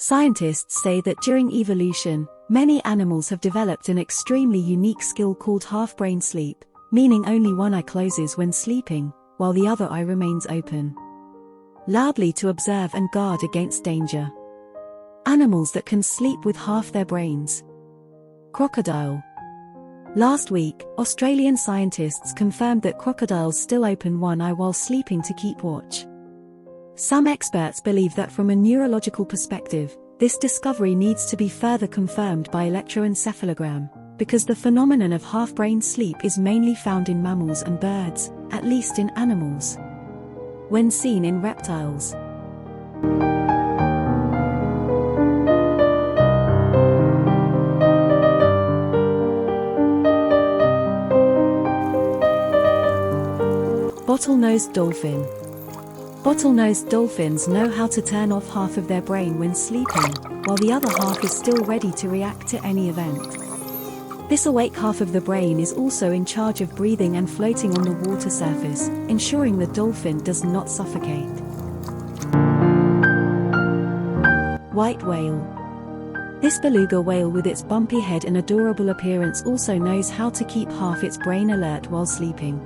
Scientists say that during evolution, many animals have developed an extremely unique skill called half-brain sleep, meaning only one eye closes when sleeping, while the other eye remains open. Loudly to observe and guard against danger. Animals that can sleep with half their brains. Crocodile. Last week, Australian scientists confirmed that crocodiles still open one eye while sleeping to keep watch. Some experts believe that from a neurological perspective, this discovery needs to be further confirmed by electroencephalogram, because the phenomenon of half-brain sleep is mainly found in mammals and birds, at least in animals. When seen in reptiles. Bottlenose dolphin. Bottlenose dolphins know how to turn off half of their brain when sleeping, while the other half is still ready to react to any event. This awake half of the brain is also in charge of breathing and floating on the water surface, ensuring the dolphin does not suffocate. White whale. This beluga whale with its bumpy head and adorable appearance also knows how to keep half its brain alert while sleeping.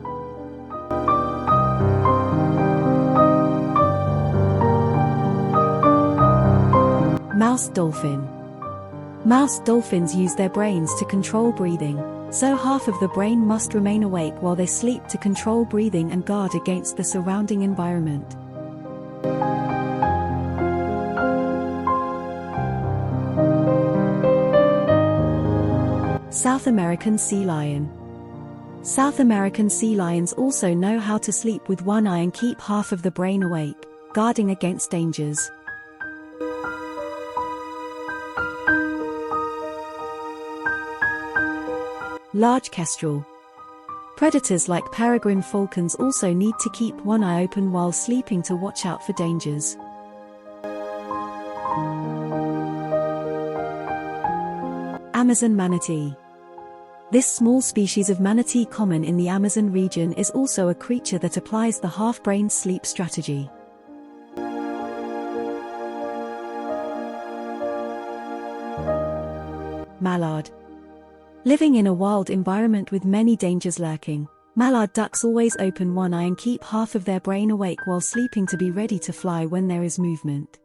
Mouse dolphin. Mouse dolphins use their brains to control breathing, so half of the brain must remain awake while they sleep to control breathing and guard against the surrounding environment. South American sea lion. South American sea lions also know how to sleep with one eye and keep half of the brain awake, guarding against dangers. Large kestrel. Predators like peregrine falcons also need to keep one eye open while sleeping to watch out for dangers. Amazon manatee. This small species of manatee common in the Amazon region is also a creature that applies the half-brain sleep strategy. Mallard. Living in a wild environment with many dangers lurking, mallard ducks always open one eye and keep half of their brain awake while sleeping to be ready to fly when there is movement.